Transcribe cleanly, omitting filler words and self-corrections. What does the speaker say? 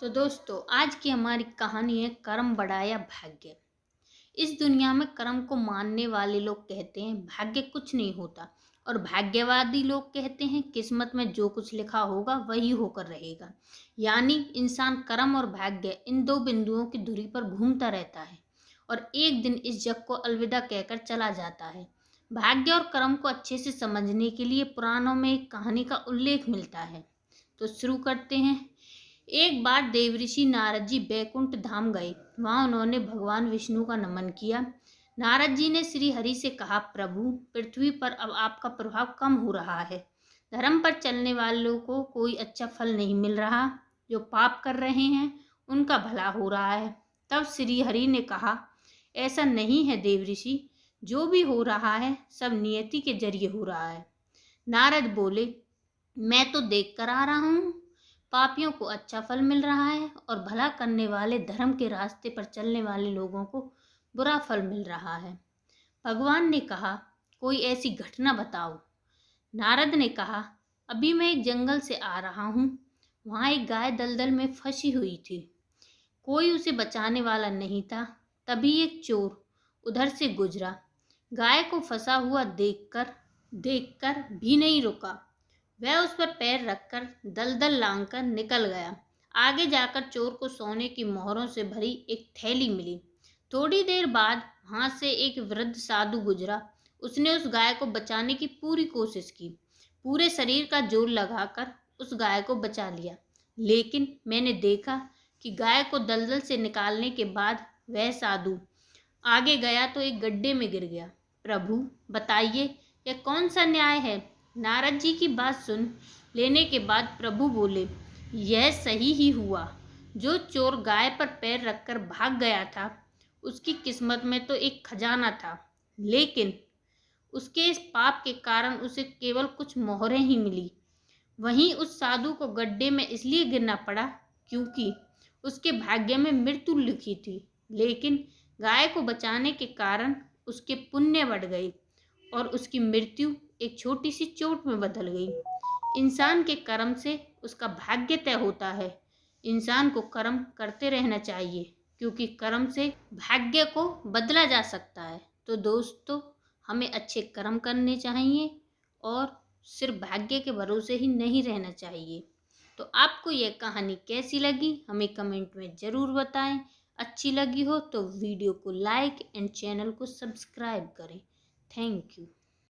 तो दोस्तों, आज की हमारी कहानी है कर्म बढ़ाया भाग्य। इस दुनिया में कर्म को मानने वाले लोग कहते हैं भाग्य कुछ नहीं होता, और भाग्यवादी लोग कहते हैं किस्मत में जो कुछ लिखा होगा वही होकर रहेगा। यानी इंसान कर्म और भाग्य इन दो बिंदुओं की धुरी पर घूमता रहता है और एक दिन इस जग को अलविदा कहकर चला जाता है। भाग्य और कर्म को अच्छे से समझने के लिए पुराणों में एक कहानी का उल्लेख मिलता है। तो शुरू करते हैं। एक बार देवऋषि नारद जी बैकुंठ धाम गए। वहां उन्होंने भगवान विष्णु का नमन किया। नारद जी ने श्री हरि से कहा, प्रभु, पृथ्वी पर अब आपका प्रभाव कम हो रहा है। धर्म पर चलने वालों को कोई अच्छा फल नहीं मिल रहा। जो पाप कर रहे हैं उनका भला हो रहा है। तब श्री हरि ने कहा, ऐसा नहीं है देवऋषि, जो भी हो रहा है सब नियति के जरिए हो रहा है। नारद बोले, मैं तो देख कर आ रहा हूँ, पापियों को अच्छा फल मिल रहा है और भला करने वाले धर्म के रास्ते पर चलने वाले लोगों को बुरा फल मिल रहा है। भगवान ने कहा, कोई ऐसी घटना बताओ। नारद ने कहा, अभी मैं एक जंगल से आ रहा हूँ। वहाँ एक गाय दलदल में फंसी हुई थी। कोई उसे बचाने वाला नहीं था। तभी एक चोर उधर से गुजरा। गाय को फंसा हुआ देखकर भी नहीं रुका। वह उस पर पैर रखकर दलदल लांघकर निकल गया। आगे जाकर चोर को सोने की मोहरों से भरी एक थैली मिली। थोड़ी देर बाद वहां से एक वृद्ध साधु गुजरा। उसने उस गाय को बचाने की पूरी कोशिश की, पूरे शरीर का जोर लगाकर उस गाय को बचा लिया। लेकिन मैंने देखा कि गाय को दलदल से निकालने के बाद वह साधु आगे गया तो एक गड्ढे में गिर गया। प्रभु, बताइए यह कौन सा न्याय है। नारद जी की बात सुन लेने के बाद प्रभु बोले, यह सही ही हुआ। जो चोर गाय पर पैर रखकर भाग गया था, उसकी किस्मत में तो एक खजाना था, लेकिन उसके इस पाप के कारण उसे केवल कुछ मोहरें ही मिली। वहीं उस साधु को गड्ढे में इसलिए गिरना पड़ा क्योंकि उसके भाग्य में मृत्यु लिखी थी, लेकिन गाय को बचाने के कारण उसके पुण्य बढ़ गए और उसकी मृत्यु एक छोटी सी चोट में बदल गई। इंसान के कर्म से उसका भाग्य तय होता है। इंसान को कर्म करते रहना चाहिए, क्योंकि कर्म से भाग्य को बदला जा सकता है। तो दोस्तों, हमें अच्छे कर्म करने चाहिए और सिर्फ भाग्य के भरोसे ही नहीं रहना चाहिए। तो आपको यह कहानी कैसी लगी हमें कमेंट में ज़रूर बताएं। अच्छी लगी हो तो वीडियो को लाइक एंड चैनल को सब्सक्राइब करें। Thank you.